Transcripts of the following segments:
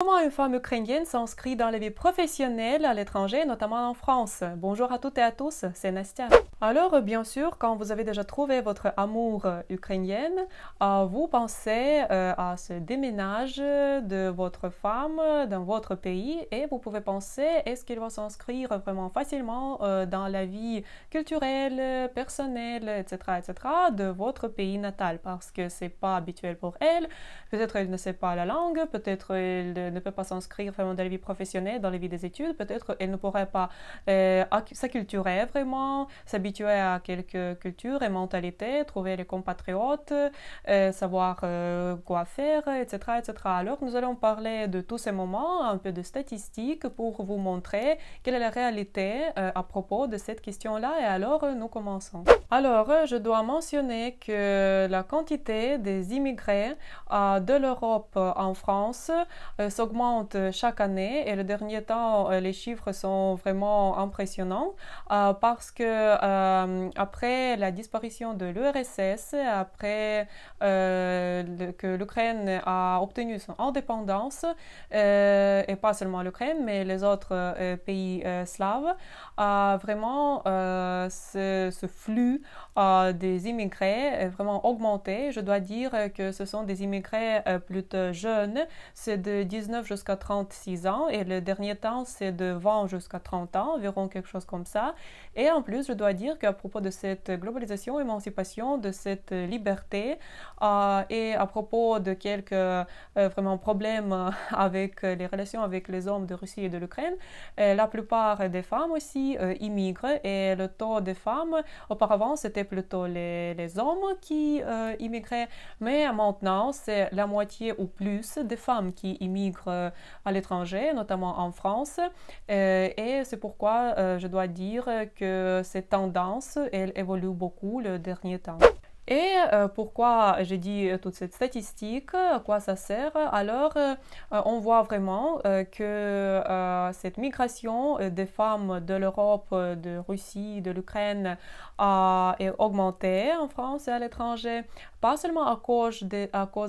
Comment une femme ukrainienne s'inscrit dans la vie professionnelle à l'étranger, notamment en France? Bonjour à toutes et à tous, c'est Nastia. Alors, bien sûr, quand vous avez déjà trouvé votre amour ukrainien, vous pensez à ce déménage de votre femme dans votre pays et vous pouvez penser est-ce qu'il va s'inscrire vraiment facilement dans la vie culturelle, personnelle, etc., etc., de votre pays natal parce que c'est pas habituel pour elle. Peut-être elle ne sait pas la langue, peut-être elle ne peut pas s'inscrire vraiment dans la vie professionnelle, dans la vie des études, peut-être elle ne pourrait pas s'acculturer vraiment, s'habituer à quelques cultures et mentalités, trouver les compatriotes, savoir quoi faire, etc., etc. Alors nous allons parler de tous ces moments, un peu de statistiques pour vous montrer quelle est la réalité à propos de cette question-là et alors nous commençons. Alors je dois mentionner que la quantité des immigrés de l'Europe en France s'augmente chaque année et le dernier temps les chiffres sont vraiment impressionnants parce que après la disparition de l'URSS, après que l'Ukraine a obtenu son indépendance et pas seulement l'Ukraine mais les autres pays slaves, vraiment ce flux des immigrés est vraiment augmenté. Je dois dire que ce sont des immigrés plutôt jeunes, c'est de 19 jusqu'à 36 ans et le dernier temps c'est de 20 jusqu'à 30 ans, environ quelque chose comme ça. Et en plus, je dois dire qu'à propos de cette globalisation, émancipation, de cette liberté et à propos de quelques vraiment problèmes avec les relations avec les hommes de Russie et de l'Ukraine, la plupart des femmes aussi immigrent et le taux des femmes, auparavant c'était plutôt les hommes qui immigraient, mais maintenant c'est la moitié ou plus des femmes qui immigrent à l'étranger, notamment en France, et c'est pourquoi je dois dire que cette tendance, elle évolue beaucoup le dernier temps. Et pourquoi j'ai dit toute cette statistique, à quoi ça sert? Alors, on voit vraiment que cette migration des femmes de l'Europe, de Russie, de l'Ukraine est augmentée en France et à l'étranger, pas seulement à cause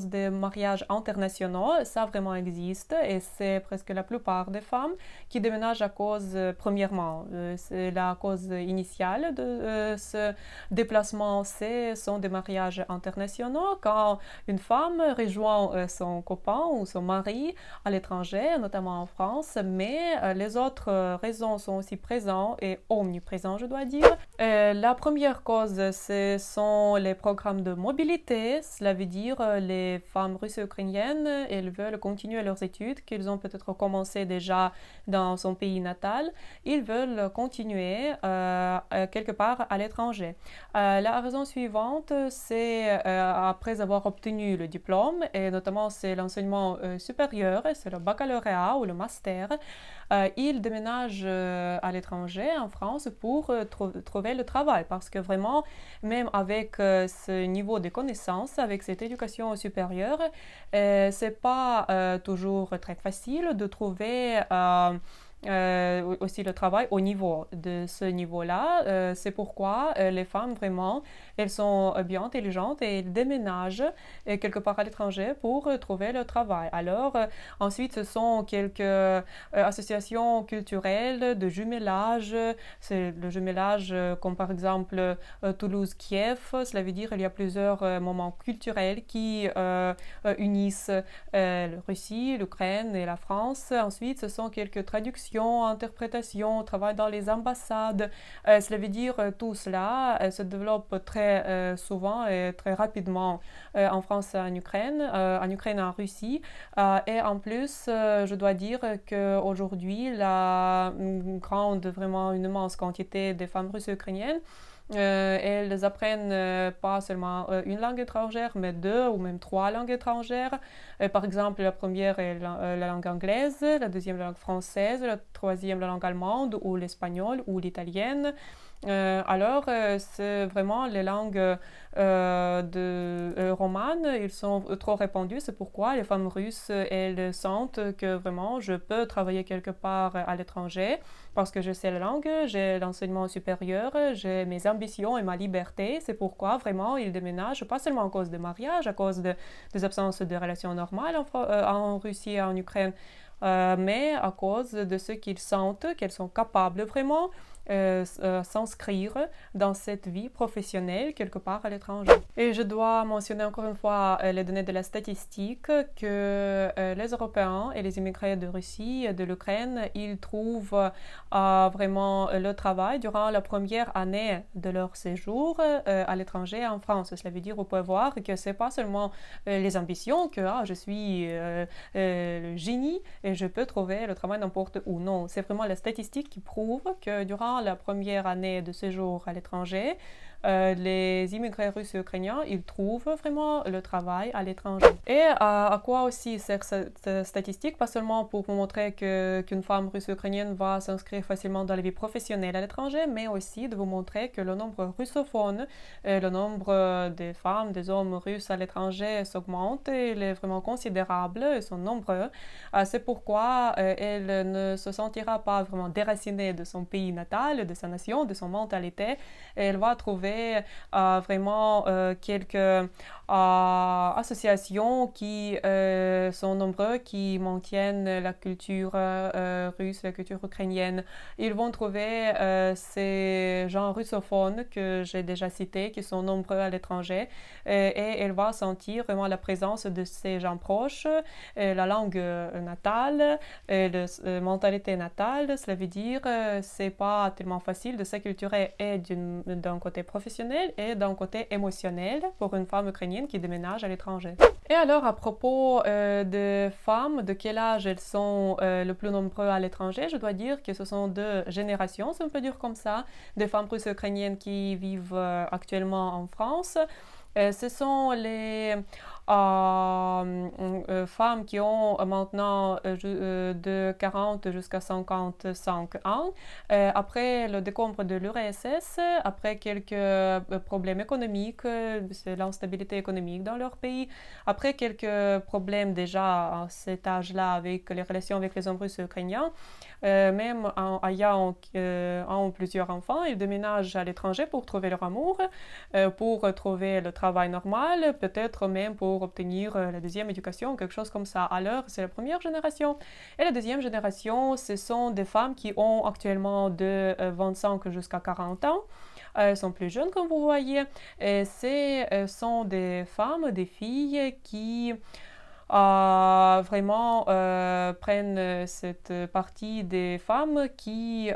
des mariages internationaux, ça vraiment existe et c'est presque la plupart des femmes qui déménagent à cause, premièrement, c'est la cause initiale de ce déplacement, ce sont des mariages internationaux, quand une femme rejoint son copain ou son mari à l'étranger, notamment en France, mais les autres raisons sont aussi présentes et omniprésentes, je dois dire. La première cause, ce sont les programmes de mobilité, cela veut dire les femmes russes et ukrainiennes, elles veulent continuer leurs études, qu'elles ont peut-être commencé déjà dans son pays natal, ils veulent continuer quelque part à l'étranger. La raison suivante, c'est après avoir obtenu le diplôme, et notamment c'est l'enseignement supérieur, c'est le baccalauréat ou le master, ils déménagent à l'étranger, en France, pour trouver le travail, parce que vraiment, même avec ce niveau de connaissances, avec cette éducation supérieure, c'est pas toujours très facile de trouver aussi le travail au niveau de ce niveau-là. C'est pourquoi les femmes, vraiment, elles sont bien intelligentes et elles déménagent quelque part à l'étranger pour trouver le travail. Alors, ensuite, ce sont quelques associations culturelles de jumelage. C'est le jumelage comme par exemple Toulouse-Kiev. Cela veut dire qu'il y a plusieurs moments culturels qui unissent la Russie, l'Ukraine et la France. Ensuite, ce sont quelques traductions, interprétations, travail dans les ambassades. Cela veut dire tout cela se développe très souvent et très rapidement en France et en Ukraine et en Russie. Et en plus, je dois dire qu'aujourd'hui, la grande, vraiment une immense quantité de femmes russes et ukrainiennes, elles apprennent pas seulement une langue étrangère, mais deux ou même trois langues étrangères. Par exemple, la première est la langue anglaise, la deuxième la langue française, la troisième la langue allemande ou l'espagnol ou l'italienne. C'est vraiment les langues romanes, ils sont trop répandus. C'est pourquoi les femmes russes, elles sentent que vraiment je peux travailler quelque part à l'étranger parce que je sais la langue, j'ai l'enseignement supérieur, j'ai mes ambitions et ma liberté. C'est pourquoi vraiment ils déménagent, pas seulement à cause de mariage, à cause des absences de relations normales en Russie et en Ukraine, mais à cause de ce qu'ils sentent, qu'elles sont capables vraiment s'inscrire dans cette vie professionnelle quelque part à l'étranger. Et je dois mentionner encore une fois les données de la statistique que les Européens et les immigrés de Russie et de l'Ukraine, ils trouvent vraiment le travail durant la première année de leur séjour à l'étranger en France. Cela veut dire, vous pouvez voir que c'est pas seulement les ambitions, que je suis le génie et je peux trouver le travail n'importe où. Non, c'est vraiment la statistique qui prouve que durant la première année de séjour à l'étranger, les immigrés russes et ukrainiens, ils trouvent vraiment le travail à l'étranger. Et à quoi aussi sert cette statistique? Pas seulement pour vous montrer qu'une femme russe et ukrainienne va s'inscrire facilement dans la vie professionnelle à l'étranger, mais aussi de vous montrer que le nombre russophone, le nombre des femmes, des hommes russes à l'étranger s'augmente, et il est vraiment considérable, ils sont nombreux. C'est pourquoi elle ne se sentira pas vraiment déracinée de son pays natal, de sa nation, de son mentalité. Elle va trouver vraiment quelques associations qui sont nombreuses, qui maintiennent la culture russe, la culture ukrainienne. Ils vont trouver ces gens russophones que j'ai déjà cités, qui sont nombreux à l'étranger, et elle va sentir vraiment la présence de ces gens proches, la langue natale, la mentalité natale. Cela veut dire c'est pas tellement facile de s'acculturer et d'un côté professionnel et d'un côté émotionnel pour une femme ukrainienne qui déménage à l'étranger. Et alors, à propos des femmes, de quel âge elles sont le plus nombreux à l'étranger, je dois dire que ce sont deux générations, si on peut dire comme ça, des femmes russes et ukrainiennes qui vivent actuellement en France. Ce sont les femmes qui ont maintenant de 40 jusqu'à 55 ans. Après le décompte de l'URSS, après quelques problèmes économiques, l'instabilité économique dans leur pays, après quelques problèmes déjà à cet âge-là avec les relations avec les hommes russes et ukrainiens, même en ayant un ou plusieurs enfants, ils déménagent à l'étranger pour trouver leur amour, pour trouver le travail normal, peut-être même pour obtenir la deuxième éducation, quelque chose comme ça. Alors, c'est la première génération. Et la deuxième génération, ce sont des femmes qui ont actuellement de 25 jusqu'à 40 ans. Elles sont plus jeunes, comme vous voyez. Et ce sont des femmes, des filles qui vraiment prennent cette partie des femmes qui,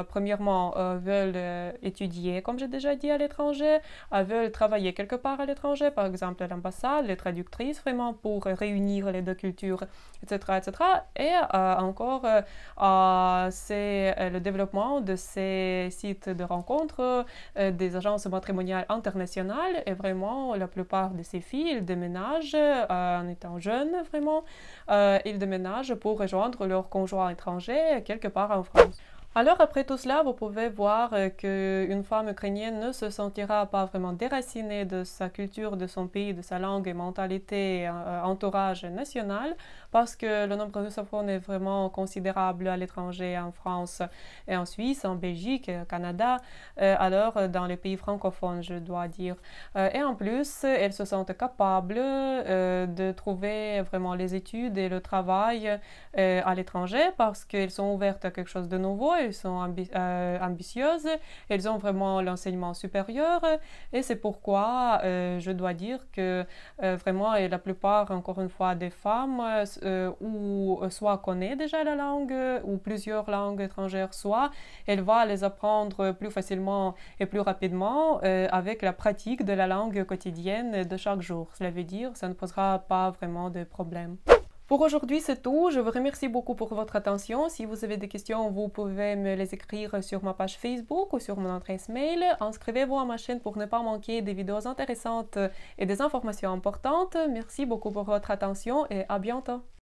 premièrement, veulent étudier, comme j'ai déjà dit, à l'étranger, veulent travailler quelque part à l'étranger, par exemple à l'ambassade, les traductrices, vraiment pour réunir les deux cultures, etc. etc. Et encore, c'est le développement de ces sites de rencontres, des agences matrimoniales internationales, et vraiment, la plupart de ces filles, elles déménagent en étant jeunes, vraiment, ils déménagent pour rejoindre leur conjoint étranger quelque part en France. Alors, après tout cela, vous pouvez voir qu'une femme ukrainienne ne se sentira pas vraiment déracinée de sa culture, de son pays, de sa langue et mentalité, entourage national, parce que le nombre russophone est vraiment considérable à l'étranger, en France et en Suisse, en Belgique, au Canada, alors dans les pays francophones, je dois dire. Et en plus, elles se sentent capables de trouver vraiment les études et le travail à l'étranger, parce qu'elles sont ouvertes à quelque chose de nouveau. Elles sont ambitieuses, elles ont vraiment l'enseignement supérieur, et c'est pourquoi je dois dire que vraiment la plupart, encore une fois, des femmes ou soit connaissent déjà la langue ou plusieurs langues étrangères, soit elles vont les apprendre plus facilement et plus rapidement avec la pratique de la langue quotidienne de chaque jour. Cela veut dire que ça ne posera pas vraiment de problème. Pour aujourd'hui, c'est tout. Je vous remercie beaucoup pour votre attention. Si vous avez des questions, vous pouvez me les écrire sur ma page Facebook ou sur mon adresse mail. Inscrivez-vous à ma chaîne pour ne pas manquer des vidéos intéressantes et des informations importantes. Merci beaucoup pour votre attention et à bientôt.